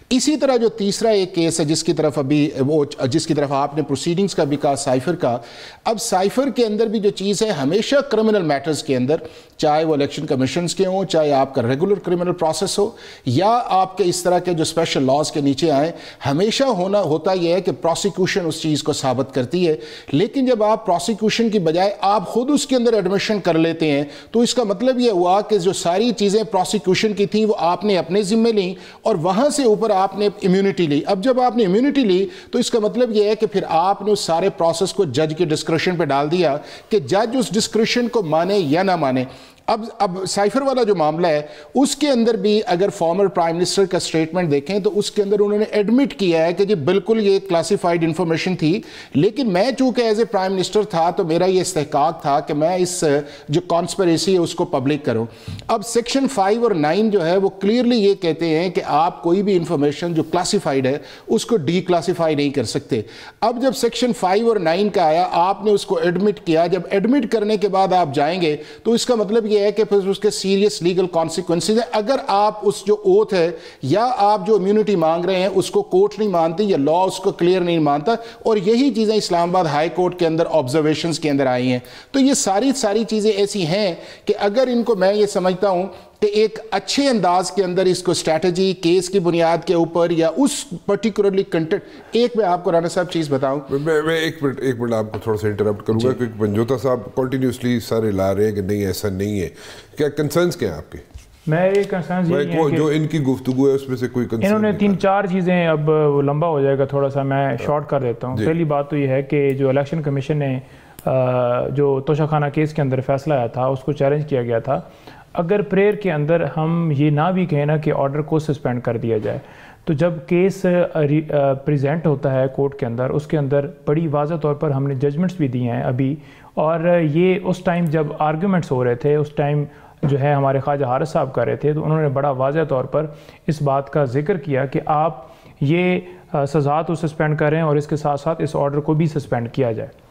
اسی طرح جو تیسرا ایک کیس ہے جس کی طرف آپ نے پروسیڈنگز کا بھی کہا، سائفر کا. اب سائفر کے اندر بھی جو چیز ہے، ہمیشہ کرمنل میٹرز کے اندر، چاہے وہ الیکشن کمیشنز کے ہوں، چاہے آپ کا ریگولر کرمنل پروسیس ہو یا آپ کے اس طرح کے جو اسپیشل لاز کے نیچے آئیں، ہمیشہ ہوتا یہ ہے کہ پروسیکیوشن اس چیز کو ثابت کرتی ہے. لیکن جب آپ پروسیکیوشن کی بجائے آپ خود اس کے اندر ایڈمیشن کر لیتے ہیں تو اس کا مطلب یہ ہوا کہ جو ساری چیزیں پروسیکیوشن کی تھیں وہ آپ نے اپنے ذمے لیں اور وہاں سے اوپر آپ نے امیونٹی لی. اب جب آپ نے امیونٹی لی تو اس کا مطلب یہ ہے کہ پھر آپ نے اس سارے پروسیس کو جج کے ڈسکریشن پہ ڈال دیا کہ جج اس ڈسکریشن کو مانے یا نہ مانے. اب سائفر والا جو معاملہ ہے اس کے اندر بھی اگر فارمر پرائم منسٹر کا سٹیٹمنٹ دیکھیں تو اس کے اندر انہوں نے ایڈمٹ کیا ہے کہ جی بالکل یہ کلاسیفائڈ انفارمیشن تھی، لیکن میں چونکہ ایز اے پرائم منسٹر تھا تو میرا یہ استحقاق تھا کہ میں اس جو کانسپریسی ہے اس کو پبلک کروں. اب سیکشن 5 اور 9 جو ہے وہ کلیئرلی یہ کہتے ہیں کہ آپ کوئی بھی انفارمیشن جو کلاسیفائڈ ہے اس کو ڈی کلاسیفائی نہیں کر سکتے. اب جب سیکشن 5 اور 9 کا آیا، آپ نے اس کو ایڈمٹ کیا. جب ایڈمٹ کرنے کے بعد آپ جائیں گے تو اس کا مطلب یہ ہے کہ پھر اس کے سیریس لیگل کانسیکوینسز ہیں. اگر آپ اس جو اوتھ ہے یا آپ جو امیونٹی مانگ رہے ہیں اس کو کورٹ نہیں مانتی یا لا اس کو کلیئر نہیں مانتا، اور یہی چیزیں اسلام آباد ہائی کورٹ کے اندر آبزرویشنز کے اندر آئی ہیں. تو یہ ساری چیزیں ایسی ہیں کہ اگر ان کو میں یہ سمجھتا ہوں کہ ایک اچھے انداز کے اندر اس کو اسٹریٹجی کیس کی بنیاد کے اوپر یا اس پرٹیکولرلی کنٹینٹ. ایک میں آپ کو رانا صاحب چیز بتاؤں، میں ایک منٹ آپ کو تھوڑا سا انٹرپٹ کروں گا کیونکہ پنجوتا صاحب کنٹینیوسلی سارے لا رہے ہیں کہ نہیں ایسا نہیں ہے. کیا کنسرنس کیا ہیں آپ کے؟ میرے کنسرنز یہ ہیں کہ جو ان کی گفتگو ہے اس میں سے کوئی کنسرن انہوں نے 3-4 چیزیں، اب وہ لمبا ہو جائے گا تھوڑا سا، میں شارٹ کر دیتا ہوں. پہلی بات تو یہ ہے کہ جو الیکشن کمیشن نے جو توشہ خانہ کیس کے اندر فیصلہ آیا تھا اس کو چیلنج کیا گیا تھا. اگر پریئر کے اندر ہم یہ نہ بھی کہیں نا کہ آرڈر کو سسپینڈ کر دیا جائے، تو جب کیس پریزنٹ ہوتا ہے کورٹ کے اندر اس کے اندر بڑی واضح طور پر ہم نے ججمنٹس بھی دیے ہیں ابھی، اور یہ اس ٹائم جب آرگیومنٹس ہو رہے تھے اس ٹائم جو ہے ہمارے خواجہ حارث صاحب کر رہے تھے تو انہوں نے بڑا واضح طور پر اس بات کا ذکر کیا کہ آپ یہ سزا تو سسپینڈ کریں اور اس کے ساتھ ساتھ اس آرڈر کو بھی سسپینڈ کیا جائے.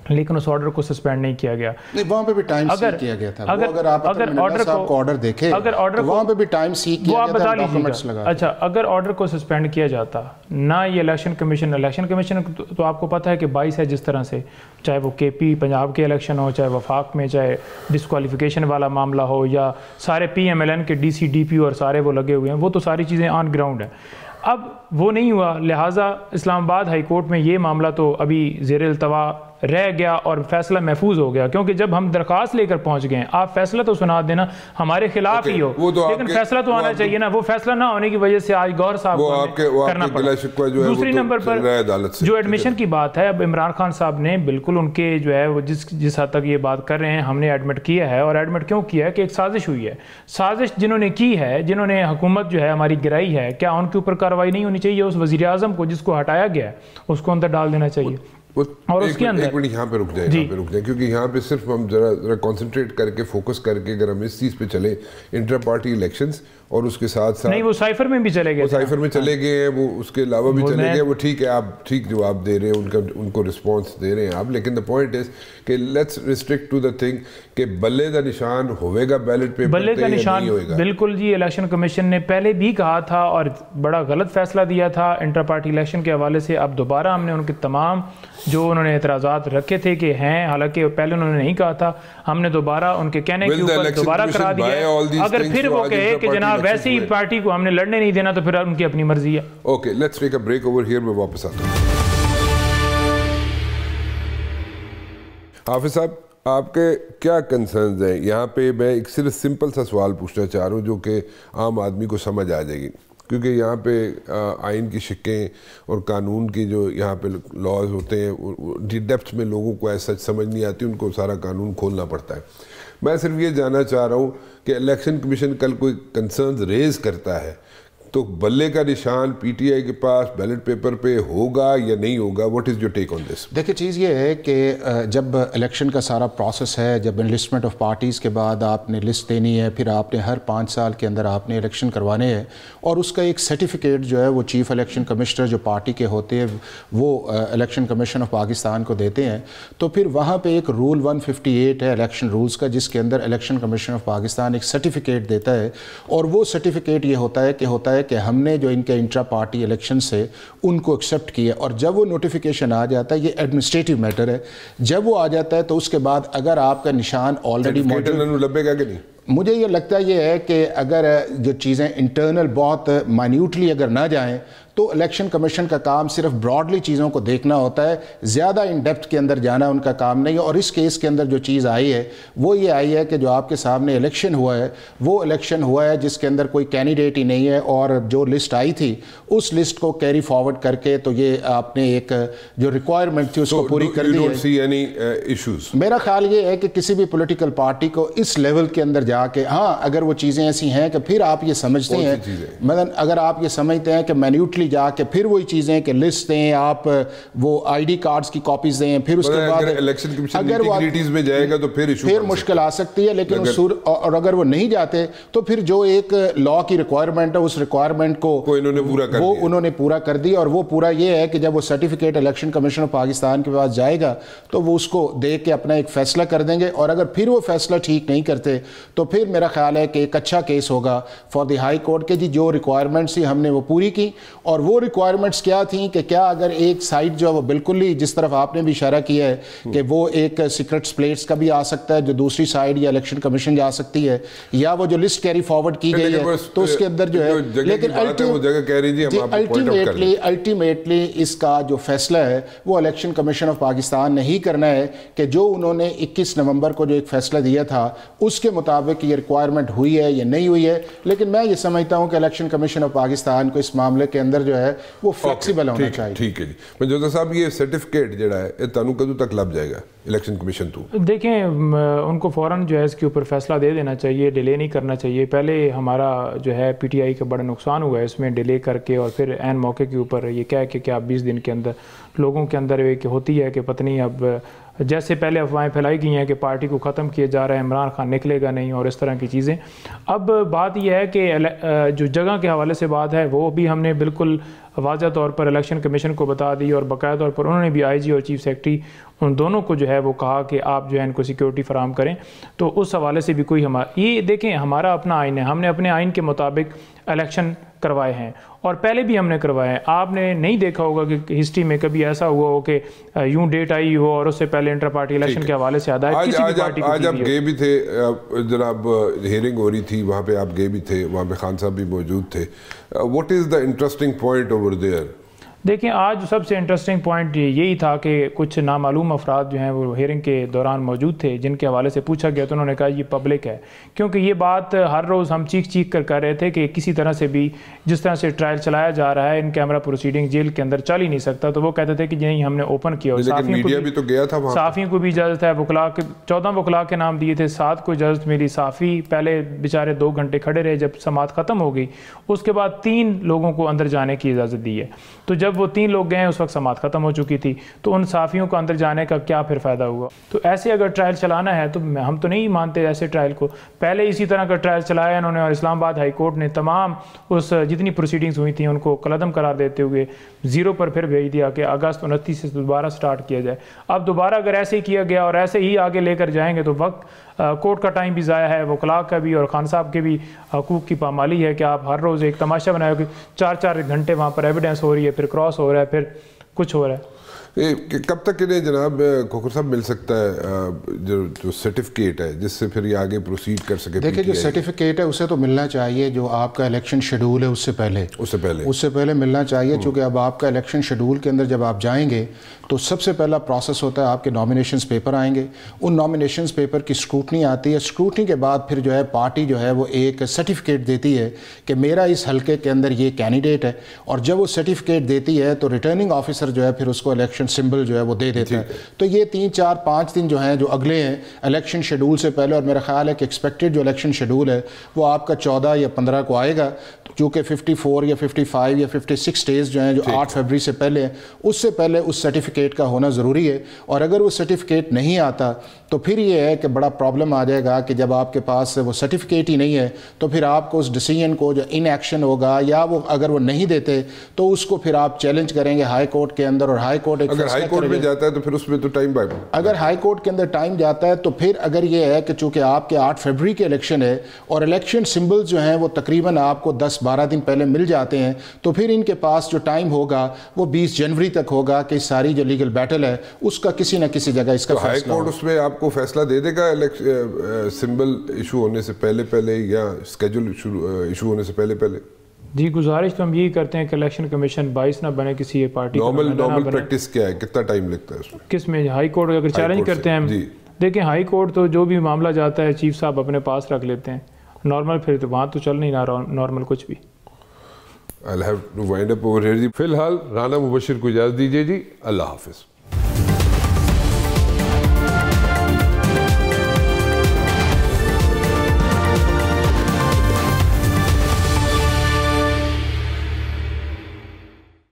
لیکن اس آرڈر کو سسپینڈ نہیں کیا گیا. وہاں پہ بھی ٹائم سیک کیا گیا تھا. اگر آپ صاحب کو آرڈر دیکھیں تو وہاں پہ بھی ٹائم سیک کیا گیا تھا، ڈاکومنٹس لگا. اچھا، اگر آرڈر کو سسپینڈ کیا جاتا نہ یہ الیکشن کمیشن تو آپ کو پتہ ہے کہ 22 ہے جس طرح سے، چاہے وہ کے پی پنجاب کے الیکشن ہو، چاہے وفاق میں، چاہے ڈسکوالیفیکیشن والا معاملہ ہو، یا سارے پی ایم ایل این کے ڈی سی ڈی پی اور سارے وہ لگے ہوئے ہیں، وہ تو ساری چیزیں آن گراؤنڈ ہیں. اب وہ نہیں ہوا، لہٰذا اسلام آباد ہائی کورٹ میں یہ معاملہ تو ابھی زیر التوا رہ گیا اور فیصلہ محفوظ ہو گیا. کیونکہ جب ہم درخواست لے کر پہنچ گئے، آپ فیصلہ تو سنا دینا ہمارے خلاف ہی ہو، لیکن فیصلہ تو آنا چاہیے نا. وہ فیصلہ نہ ہونے کی وجہ سے آج گور صاحب کو کرنا پڑا. دوسری نمبر پر جو ایڈمیشن کی بات ہے، اب عمران خان صاحب نے بالکل ان کے جو ہے وہ جس حد تک یہ بات کر رہے ہیں ہم نے ایڈمٹ کیا ہے. اور ایڈمٹ کیوں کیا ہے کہ ایک سازش ہوئی ہے. سازش جنہوں نے کی ہے، جنہوں نے حکومت جو ہے ہماری گرائی ہے، کیا ان کے اوپر کارروائی نہیں ہونی چاہیے؟ اس وزیر اعظم کو جس کو ہٹایا گیا اس کو اندر ڈال دینا چاہیے. اور اس کے اندر ایک منٹ یہاں پہ رک جائیں کیونکہ یہاں پہ صرف ہم ذرا کانسنٹریٹ کر کے فوکس کر کے اگر ہم اس چیز پہ چلیں، انٹر پارٹی الیکشنز اور اس کے ساتھ ساتھ نہیں، وہ سائفر میں بھی چلے گئے، سائفر میں چلے گئے ہیں، وہ اس کے علاوہ بھی چلے گئے. وہ ٹھیک ہے، آپ ٹھیک جواب دے رہے ہیں، ان کو رسپانس دے رہے ہیں آپ، لیکن دا پوائنٹ از کہ let's restrict to the thing کہ بلے دا نشان ہوئے گا بیلٹ پیپر، بلے کا نشان بالکل. جی الیکشن کمیشن نے پہلے بھی کہا تھا اور بڑا غلط فیصلہ دیا تھا انٹر پارٹی الیکشن کے حوالے سے. اب دوبارہ ہم نے ان کے تمام جو انہوں نے اعتراضات رکھے تھے کہ ہیں، حالانکہ پہلے انہوں نے نہیں کہا تھا، ہم نے دوبارہ ان کے کہنے کے اوپر دوبارہ کرا دیا. اگر پھر وہ کہے کہ جناب ویسے ہی پارٹی کو ہم نے لڑنے نہیں دینا تو پھر ان کی اپنی مرضی ہے. Okay, let's take a break over here. میں واپس آتا ہوں. حافظ صاحب آپ کے کیا کنسرنز ہیں یہاں پہ؟ میں ایک صرف سمپل سا سوال پوچھنا چاہ رہا ہوں جو کہ عام آدمی کو سمجھ آ جائے گی، کیونکہ یہاں پہ آئین کی شقیں اور قانون کی جو یہاں پہ لاز ہوتے ہیں ڈیپتھ میں لوگوں کو ایسا سمجھ نہیں آتی، ان کو سارا قانون کھولنا پڑتا ہے. میں صرف یہ جاننا چاہ رہا ہوں کہ الیکشن کمیشن کل کوئی کنسرنز ریز کرتا ہے تو بلے کا نشان پی ٹی آئی کے پاس بیلٹ پیپر پہ ہوگا یا نہیں ہوگا؟ What is your take on دس؟ دیکھیں چیز یہ ہے کہ جب الیکشن کا سارا پروسیس ہے، جب انلسٹمنٹ آف پارٹیز کے بعد آپ نے لسٹ دینی ہے، پھر آپ نے ہر 5 سال کے اندر آپ نے الیکشن کروانے ہیں، اور اس کا ایک سرٹیفکیٹ جو ہے وہ چیف الیکشن کمشنر جو پارٹی کے ہوتے ہیں وہ الیکشن کمیشن آف پاکستان کو دیتے ہیں. تو پھر وہاں پہ ایک رول 158 ہے الیکشن رولز کا، جس کے اندر الیکشن کمیشن آف پاکستان ایک سرٹیفکیٹ دیتا ہے، اور وہ سرٹیفکیٹ یہ ہوتا ہے کہ ہم نے جو ان کے انٹرا پارٹی الیکشن سے ان کو ایکسیپٹ کیا. اور جب وہ نوٹیفیکیشن آ جاتا ہے، یہ ایڈمنسٹریٹو میٹر ہے، جب وہ آ جاتا ہے تو اس کے بعد اگر آپ کا نشان آلریڈی موجود، لبے گا کہ نہیں؟ مجھے یہ لگتا ہے یہ ہے کہ اگر جو چیزیں انٹرنل بہت مائنیوٹلی اگر نہ جائیں تو الیکشن کمیشن کا کام صرف براڈلی چیزوں کو دیکھنا ہوتا ہے، زیادہ ان ڈیپتھ کے اندر جانا ان کا کام نہیں ہے. اور اس کیس کے اندر جو چیز آئی ہے وہ یہ آئی ہے کہ جو آپ کے سامنے الیکشن ہوا ہے وہ الیکشن ہوا ہے جس کے اندر کوئی کینڈیڈیٹ ہی نہیں ہے، اور جو لسٹ آئی تھی اس لسٹ کو کیری فارورڈ کر کے تو یہ آپ نے ایک جو ریکوائرمنٹ تھی اس کو پوری کر دی ہے. میرا خیال یہ ہے کہ کسی بھی پولیٹیکل پارٹی کو اس لیول کے اندر جا کے، ہاں اگر وہ چیزیں ایسی ہیں کہ پھر آپ یہ سمجھتے ہیں، مثلا اگر آپ یہ سمجھتے ہیں کہ مینیوٹلی جا کے پھر وہی چیزیں کہ لسٹ دیں، آپ وہ آئی ڈی کارڈز کی کاپیز دیں، پھر اس کے بعد الیکشن کمیشن نیٹیگریٹیز میں جائے گا تو پھر مشکل آ سکتی ہے. لیکن اور اگر وہ نہیں جاتے تو پھر جو ایک لا کی ریکوائرمنٹ ہے اس ریکوائرمنٹ کو انہوں نے پورا کر دی. اور وہ پورا یہ ہے کہ جب وہ certificate election commission of Pakistan کے پاس جائے گا تو وہ اس کو دیکھ کے اپنا ایک فیصلہ کر دیں گے. اور اگر پھر وہ فیصلہ ٹھیک نہیں کرتے تو پھر میرا خیال ہے کہ ایک اچھا کیس ہوگا فار دی ہائی کورٹ کہ جی جو ریکوائرمنٹس تھی ہم نے وہ پوری کی. اور وہ ریکوائرمنٹس کیا تھیں کہ کیا اگر ایک سائٹ جو ہے وہ بالکل ہی جس طرف آپ نے بھی اشارہ کیا ہے کہ وہ ایک سیکرٹ پلیٹس کا بھی آ سکتا ہے جو دوسری سائٹ یا الیکشن کمیشن جا سکتی ہے، یا وہ جو لسٹ کیری فارورڈ کی گئی ہے تو اس کے اندر جو ہے، لیکن الٹیمیٹلی اس کا جو فیصلہ ہے وہ الیکشن کمیشن آف پاکستان نے ہی کرنا ہے کہ جو انہوں نے 21 نومبر کو جو ایک فیصلہ دیا تھا اس کے مطابق یہ ریکوائرمنٹ ہوئی ہے یا نہیں ہوئی ہے. لیکن میں یہ سمجھتا ہوں کہ الیکشن کمیشن آف پاکستان کو اس معاملے کے اندر جو ہے وہ فلیکسیبل ہونا چاہیے. ٹھیک ہے جی. منجوتا صاحب یہ سرٹیفکیٹ جڑا ہے یہ تانوں کدوں تک لب جائے گا الیکشن کمیشن تو؟ دیکھیں ان کو فوراً جو ہے اس کے اوپر فیصلہ دے دینا چاہیے، ڈیلے نہیں کرنا چاہیے. پہلے ہمارا جو ہے پی ٹی آئی کا بڑا نقصان ہوا ہے اس میں ڈیلے کر کے، اور پھر عین موقع کے اوپر یہ کہہ کے کہ آپ 20 دن کے اندر لوگوں کے اندر ایک ہوتی ہے کہ پتہ نہیں اب جیسے پہلے افواہیں پھیلائی گئی ہیں کہ پارٹی کو ختم کیا جا رہا ہے، عمران خان نکلے گا نہیں اور اس طرح کی چیزیں. اب بات یہ ہے کہ جو جگہ کے حوالے سے بات ہے وہ بھی ہم نے بالکل واضح طور پر الیکشن کمیشن کو بتا دی، اور باقاعدہ طور پر انہوں نے بھی آئی جی اور چیف سیکرٹری ان دونوں کو جو ہے وہ کہا کہ آپ جو ہے ان کو سیکیورٹی فراہم کریں. تو اس حوالے سے بھی کوئی یہ دیکھیں ہمارا اپنا آئین ہے، ہم نے اپنے آئین کے مطابق الیکشن کروائے ہیں اور پہلے بھی ہم نے کروائے ہیں. آپ نے نہیں دیکھا ہوگا کہ ہسٹری میں کبھی ایسا ہوا ہو کہ یوں ڈیٹ آئی ہو اور اس سے پہلے انٹر پارٹی الیکشن کے حوالے سے ہدایت کسی بھی پارٹی کو. آج آپ گئے بھی تھے جناب، ہیئرنگ ہو رہی تھی وہاں پہ، آپ گئے بھی تھے، وہاں پہ خان صاحب بھی موجود تھے. What is the interesting point over there? دیکھیں آج سب سے انٹرسٹنگ پوائنٹ یہی تھا کہ کچھ نامعلوم افراد جو ہیں وہ ہیئرنگ کے دوران موجود تھے جن کے حوالے سے پوچھا گیا تو انہوں نے کہا یہ پبلک ہے. کیونکہ یہ بات ہر روز ہم چیخ کر کہہ رہے تھے کہ کسی طرح سے بھی جس طرح سے ٹرائل چلایا جا رہا ہے ان کیمرہ پروسیڈنگ جیل کے اندر چل ہی نہیں سکتا. تو وہ کہتے تھے کہ نہیں ہم نے اوپن کیا. صحافیوں کو بھی اجازت ہے، 14 وکلاء کے نام دیے تھے، 7 کو اجازت ملی. صحافی پہلے بیچارے 2 گھنٹے کھڑے رہے جب سماعت ختم ہو گئی، اس کے بعد 3 لوگوں کو اندر جانے کی اجازت دی ہے. تو جب وہ 3 لوگ گئے اس وقت سماعت ختم ہو چکی تھی، تو ان صحافیوں کو اندر جانے کا کیا پھر فائدہ ہوا؟ تو ایسے اگر ٹرائل چلانا ہے تو ہم تو نہیں مانتے ایسے ٹرائل کو. پہلے اسی طرح کا ٹرائل چلایا انہوں نے اور اسلام آباد ہائی کورٹ نے تمام اس جتنی پروسیڈنگز ہوئی تھیں ان کو کالعدم قرار دیتے ہوئے 0 پر پھر بھیج دیا کہ اگست 29 سے دوبارہ سٹارٹ کیا جائے. اب دوبارہ اگر ایسے ہی کیا گیا اور ایسے ہی آگے لے کر جائیں گے تو وقت کورٹ کا ٹائم بھی ضائع ہے، وکلاء کا بھی اور خان صاحب کے بھی حقوق کی پامالی ہے کہ آپ ہر روز ایک تماشا بنائے کہ 4 گھنٹے وہاں پر ایویڈنس ہو رہی ہے، پھر کراس ہو رہا ہے، پھر کچھ ہو رہا ہے. کب تک انہیں جناب کھوکھر صاحب مل سکتا ہے جو سرٹیفکیٹ ہے جس سے پھر یہ آگے پروسیڈ کر سکے؟ دیکھیں جو سرٹیفکیٹ ہے اسے تو ملنا چاہیے جو آپ کا الیکشن شیڈول ہے اس سے پہلے ملنا چاہیے، چونکہ اب آپ کا الیکشن شیڈول کے اندر جب آپ جائیں گے تو سب سے پہلا پروسیس ہوتا ہے آپ کے نامینیشنز پیپر آئیں گے، ان نامینیشنز پیپر کی اسکروٹنی آتی ہے، اسکروٹنی کے بعد پھر جو ہے پارٹی جو ہے وہ ایک سرٹیفکیٹ دیتی ہے کہ میرا اس حلقے کے اندر یہ کینڈیڈیٹ ہے، اور جب وہ سرٹیفکیٹ دیتی ہے تو ریٹرننگ آفیسر جو ہے پھر اس کو الیکشن سمبل جو ہے وہ دے دیتا ہے۔ تو یہ 3 4 5 دن جو ہیں جو اگلے ہیں الیکشن شیڈول سے پہلے، اور میرا خیال ہے کہ ایکسپیکٹڈ جو الیکشن شیڈول ہے وہ آپ کا 14 یا 15 کو آئے گا، چونکہ 54 یا 55 یا 56 ڈیز جو ہیں جو 8 فروری سے پہلے ہیں، اس سے پہلے اس سرٹیفکیٹ کا ہونا ضروری ہے۔ اور اگر وہ سرٹیفکیٹ نہیں آتا تو پھر یہ ہے کہ بڑا پرابلم آ جائے گا کہ جب آپ کے پاس وہ سرٹیفکیٹ ہی نہیں ہے تو پھر آپ کو اس ڈیسیجن کو جو ان ایکشن ہوگا یا وہ اگر وہ نہیں دیتے تو اس کو پھر آپ چیلنج کریں گے ہائی کورٹ کے اندر، اور ہائی کورٹ اگر ہائی کورٹ میں جاتا ہے تو پھر اس میں تو ٹائم اگر ہائی کورٹ کے اندر ٹائم جاتا ہے تو پھر اگر یہ ہے کہ چونکہ آپ کے 8 فروری کے الیکشن ہے اور الیکشن سمبل جو ہیں وہ تقریباً آپ کو 10-12 دن پہلے مل جاتے ہیں، تو پھر ان کے پاس جو ٹائم ہوگا وہ 20 جنوری تک ہوگا کہ ساری جو لیگل بیٹل ہے اس کا کسی نہ کسی جگہ اس کا فیصلہ ہائی کورٹ اس میں آپ کو فیصلہ دے دے گا سمبل ایشو ہونے سے پہلے یا اسکیجول ایشو ہونے سے پہلے؟ جی گزارش تو ہم یہی کرتے ہیں کہ الیکشن کمیشن باعث نہ بنے کسی پارٹی نارمل پریکٹس کیا ہے، کتنا ٹائم لگتا ہے اس میں؟ کس میں ہائی کورٹ اگر چیلنج کرتے ہیں ہم؟ دیکھیں ہائی کورٹ تو جو بھی معاملہ جاتا ہے چیف صاحب اپنے پاس رکھ لیتے ہیں، نارمل پھر تو وہاں تو چل نہیں رہا نارمل کچھ بھی۔ I'll have to wind up over here جی۔ فی الحال رانا مبشر کو اجازت دیجیے جی، اللہ حافظ۔